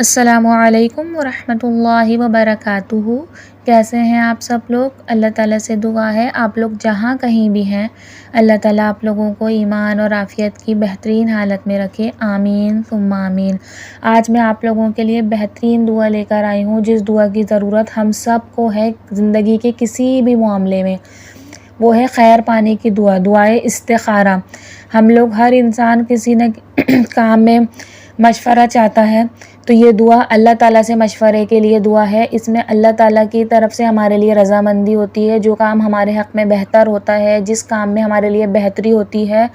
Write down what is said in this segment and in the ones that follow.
السلام علیکم ورحمۃ اللہ وبرکاتہ۔ کیسے ہیں آپ سب لوگ؟ اللہ تعالیٰ سے دعا ہے آپ لوگ جہاں کہیں بھی ہیں، اللہ تعالیٰ آپ لوگوں کو ایمان اور عافیت کی بہترین حالت میں رکھے، آمین ثم آمین۔ آج میں آپ لوگوں کے لیے بہترین دعا لے کر آئی ہوں، جس دعا کی ضرورت ہم سب کو ہے زندگی کے کسی بھی معاملے میں۔ وہ ہے خیر پانے کی دعا، دعائے استخارہ۔ ہم لوگ ہر انسان کسی نہ کام میں مشورہ چاہتا ہے، تو یہ دعا اللہ تعالیٰ سے مشورے کے لیے دعا ہے۔ اس میں اللہ تعالیٰ کی طرف سے ہمارے لیے رضامندی ہوتی ہے، جو کام ہمارے حق میں بہتر ہوتا ہے، جس کام میں ہمارے لیے بہتری ہوتی ہے،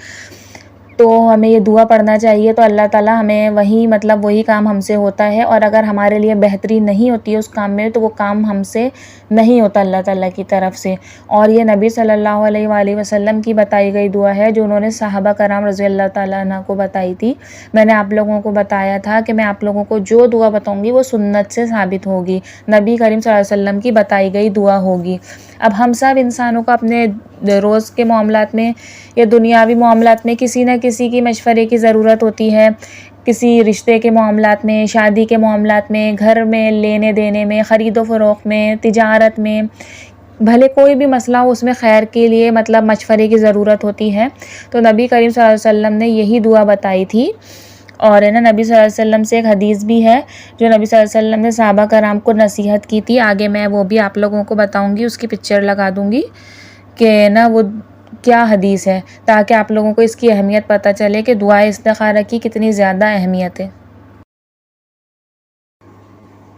تو ہمیں یہ دعا پڑھنا چاہیے، تو اللہ تعالیٰ ہمیں وہی کام ہم سے ہوتا ہے، اور اگر ہمارے لیے بہتری نہیں ہوتی ہے اس کام میں، تو وہ کام ہم سے نہیں ہوتا اللہ تعالیٰ کی طرف سے۔ اور یہ نبی صلی اللہ علیہ وآلہ وسلم کی بتائی گئی دعا ہے، جو انہوں نے صحابہ کرام رضی اللہ تعالیٰ عنہ کو بتائی تھی۔ میں نے آپ لوگوں کو بتایا تھا کہ میں آپ لوگوں کو جو دعا بتاؤں گی وہ سنت سے ثابت ہوگی، نبی کریم صلی اللہ علیہ وسلم کی بتائی گئی دعا ہوگی۔ اب ہم سب انسانوں کو اپنے روز کے معاملات میں یا دنیاوی معاملات میں کسی نہ کسی کی مشورے کی ضرورت ہوتی ہے، کسی رشتے کے معاملات میں، شادی کے معاملات میں، گھر میں لینے دینے میں، خرید و فروخت میں، تجارت میں، بھلے کوئی بھی مسئلہ ہو، اس میں خیر کے لیے مشورے کی ضرورت ہوتی ہے۔ تو نبی کریم صلی اللہ علیہ وسلم نے یہی دعا بتائی تھی، اور نبی صلی اللہ علیہ وسلم سے ایک حدیث بھی ہے جو نبی صلی اللہ علیہ وسلم نے صحابہ کرام کو نصیحت کی تھی۔ آگے میں وہ بھی آپ لوگوں کو بتاؤں گی، اس کی پکچر لگا دوں گی کہ وہ کیا حدیث ہے، تاکہ آپ لوگوں کو اس کی اہمیت پتہ چلے کہ دعائے استخارہ کی کتنی زیادہ اہمیت ہے۔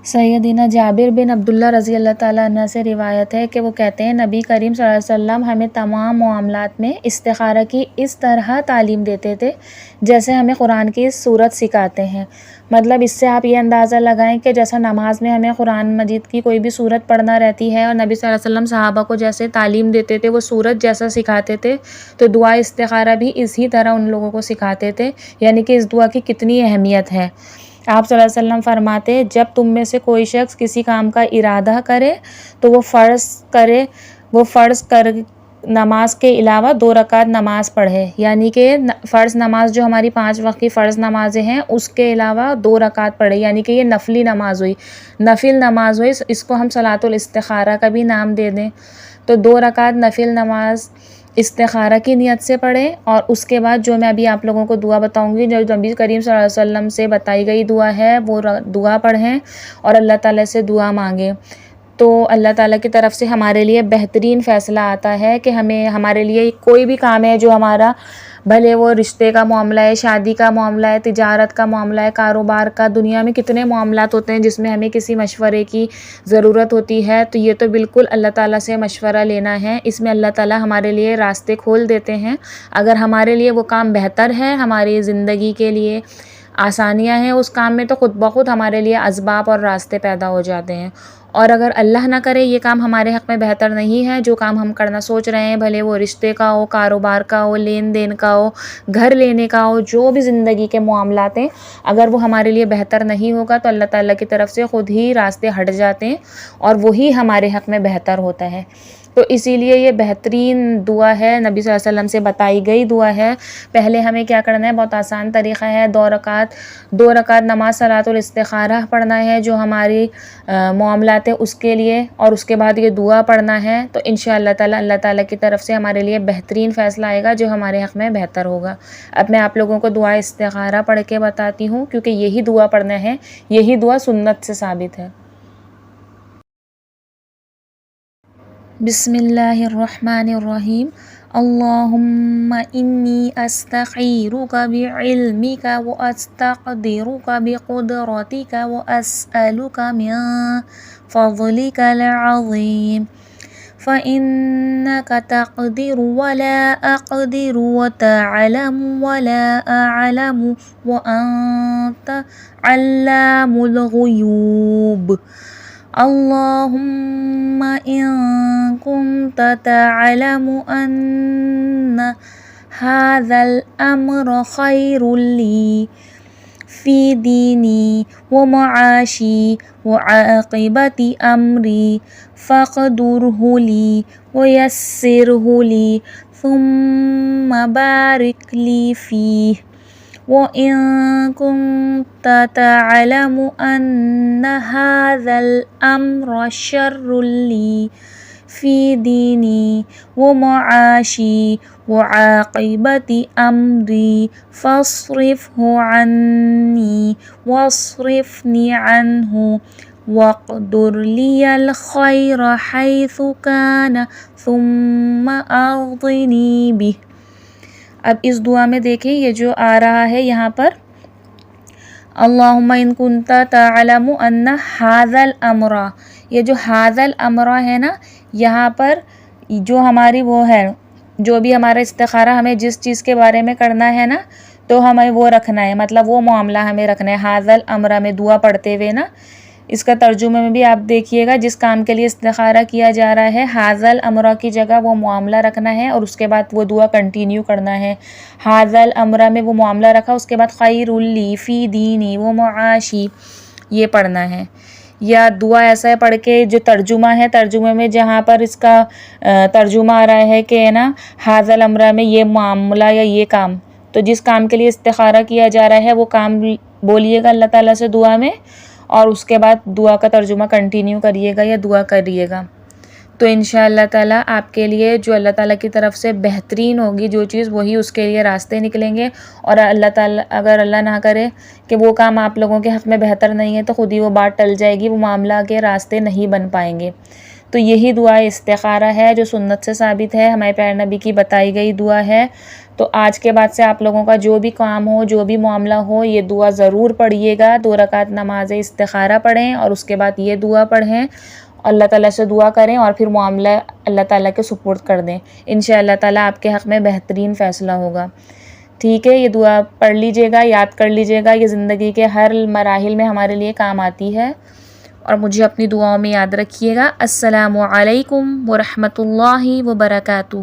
سیدنا جابر بن عبداللہ رضی اللہ تعالیٰ عنہ سے روایت ہے کہ وہ کہتے ہیں، نبی کریم صلی اللہ علیہ وسلم ہمیں تمام معاملات میں استخارہ کی اس طرح تعلیم دیتے تھے جیسے ہمیں قرآن کی صورت سکھاتے ہیں۔ اس سے آپ یہ اندازہ لگائیں کہ جیسا نماز میں ہمیں قرآن مجید کی کوئی بھی صورت پڑھنا رہتی ہے، اور نبی صلی اللہ علیہ وسلم صحابہ کو جیسے تعلیم دیتے تھے، وہ صورت جیسا سکھاتے تھے، تو دعا استخارہ بھی اسی طرح ان لوگوں کو سکھاتے تھے، یعنی کہ اس دعا کی کتنی اہمیت ہے۔ آپ صلی اللہ علیہ وسلم فرماتے، جب تم میں سے کوئی شخص کسی کام کا ارادہ کرے تو وہ فرض کر نماز کے علاوہ 2 رکعت نماز پڑھے، یعنی کہ فرض نماز جو ہماری 5 وقت کی فرض نمازیں ہیں، اس کے علاوہ 2 رکعت پڑھے، یعنی کہ یہ نفلی نماز ہوئی، اس کو ہم صلاۃ الاستخارہ کا بھی نام دے دیں۔ تو 2 رکعت نفل نماز استخارہ کی نیت سے پڑھیں، اور اس کے بعد جو میں ابھی آپ لوگوں کو دعا بتاؤں گی، جو نبی کریم صلی اللہ علیہ وسلم سے بتائی گئی دعا ہے، وہ دعا پڑھیں اور اللہ تعالیٰ سے دعا مانگیں، تو اللہ تعالیٰ کی طرف سے ہمارے لیے بہترین فیصلہ آتا ہے کہ ہمارے لیے کوئی بھی کام ہے جو ہمارا، بھلے وہ رشتے کا معاملہ ہے، شادی کا معاملہ ہے، تجارت کا معاملہ ہے، کاروبار کا، دنیا میں کتنے معاملات ہوتے ہیں جس میں ہمیں کسی مشورے کی ضرورت ہوتی ہے، تو یہ تو بالکل اللہ تعالیٰ سے مشورہ لینا ہے۔ اس میں اللہ تعالیٰ ہمارے لیے راستے کھول دیتے ہیں، اگر ہمارے لیے وہ کام بہتر ہے، ہماری زندگی کے لیے آسانیاں ہیں اس کام میں، تو خود بخود ہمارے لیے اسباب اور راستے پیدا ہو جاتے ہیں۔ اور اگر اللہ نہ کرے یہ کام ہمارے حق میں بہتر نہیں ہے، جو کام ہم کرنا سوچ رہے ہیں، بھلے وہ رشتے کا ہو، کاروبار کا ہو، لین دین کا ہو، گھر لینے کا ہو، جو بھی زندگی کے معاملات ہیں، اگر وہ ہمارے لیے بہتر نہیں ہوگا، تو اللہ تعالیٰ کی طرف سے خود ہی راستے ہٹ جاتے ہیں، اور وہی ہمارے حق میں بہتر ہوتا ہے۔ تو اسی لیے یہ بہترین دعا ہے، نبی صلی اللہ علیہ وسلم سے بتائی گئی دعا ہے۔ پہلے ہمیں کیا کرنا ہے، بہت آسان طریقہ ہے، 2 رکعت نماز صلاۃ الاستخارہ پڑھنا ہے جو ہماری معاملات ہے اس کے لیے، اور اس کے بعد یہ دعا پڑھنا ہے، تو انشاءاللہ تعالیٰ اللہ تعالیٰ کی طرف سے ہمارے لیے بہترین فیصلہ آئے گا جو ہمارے حق میں بہتر ہوگا۔ اب میں آپ لوگوں کو دعا استخارہ پڑھ کے بتاتی ہوں، کیونکہ یہی دعا پڑھنا ہے، یہی دعا سنت سے ثابت ہے۔ بسم اللہ الرحمن الرحیم۔ اللہم انی استخیرک بعلمک واستقدرک بقدرتک واسألک من فضلک العظیم فإنک تقدر ولا اقدر وتعلم ولا اعلم وانت علام الغیوب۔ اللہم ان کنت تعلم ان هذا الامر خیر لی فی دینی ومعاشی وعاقبت امری فاقدرہ لی ویسرہ لی ثم بارک لی فیہ وَإِن كُنتَ تَعْلَمُ أَنَّ هَذَا الْأَمْرَ شَرٌّ لِّي فِي دِينِي وَمَعَاشِي وَعَاقِبَةِ أَمْرِي فَاصْرِفْهُ عَنِّي وَاصْرِفْنِي عَنْهُ وَاقْدُرْ لِيَ الْخَيْرَ حَيْثُ كَانَ ثُمَّ أَرْضِنِي بِهِ۔ اب اس دعا میں دیکھیں یہ جو آ رہا ہے یہاں پر اللہم ان کنت تعلم ان ھذا الامر، یہ جو ھذا الامر ہے نا، یہاں پر جو ہماری وہ ہے، جو بھی ہمارا استخارہ ہمیں جس چیز کے بارے میں کرنا ہے نا، تو ہمیں وہ رکھنا ہے، مطلب وہ معاملہ ہمیں رکھنا ہے ھذا الامر میں دعا پڑھتے ہوئے نا۔ اس کا ترجمے میں بھی آپ دیکھیے گا، جس کام کے لیے استخارہ کیا جا رہا ہے ھذا الامر کی جگہ وہ معاملہ رکھنا ہے اور اس کے بعد وہ دعا کنٹینیو کرنا ہے۔ ھذا الامر میں وہ معاملہ رکھا، اس کے بعد خیر لی فی دینی و معاشی یہ پڑھنا ہے۔ یا دعا ایسا ہے پڑھ کے جو ترجمہ ہے، ترجمے میں جہاں پر اس کا ترجمہ آ رہا ہے کہ نا ھذا الامر میں یہ معاملہ یا یہ کام، تو جس کام کے لیے استخارہ کیا جا رہا ہے وہ کام بولیے گا اللہ تعالیٰ سے دعا میں، اور اس کے بعد دعا کا ترجمہ کنٹینیو کریے گا یا دعا کریے گا۔ تو انشاءاللہ تعالیٰ آپ کے لیے جو اللہ تعالیٰ کی طرف سے بہترین ہوگی جو چیز، وہی اس کے لیے راستے نکلیں گے، اور اللہ تعالیٰ اگر اللہ نہ کرے کہ وہ کام آپ لوگوں کے حق میں بہتر نہیں ہے تو خود ہی وہ بات ٹل جائے گی، وہ معاملہ کے راستے نہیں بن پائیں گے۔ تو یہی دعا استخارہ ہے جو سنت سے ثابت ہے، ہمارے پیارے نبی کی بتائی گئی دعا ہے۔ تو آج کے بعد سے آپ لوگوں کا جو بھی کام ہو، جو بھی معاملہ ہو، یہ دعا ضرور پڑھیے گا۔ 2 رکعت نماز استخارہ پڑھیں اور اس کے بعد یہ دعا پڑھیں، اللہ تعالیٰ سے دعا کریں اور پھر معاملہ اللہ تعالیٰ کے سپرد کر دیں۔ انشاءاللہ تعالیٰ آپ کے حق میں بہترین فیصلہ ہوگا۔ ٹھیک ہے، یہ دعا پڑھ لیجئے گا، یاد کر لیجئے گا، یہ زندگی کے ہر مراحل میں ہمارے لیے کام آتی ہے، اور مجھے اپنی دعاؤں میں یاد رکھیے گا۔ السلام علیکم ورحمۃ اللہ وبرکاتہ۔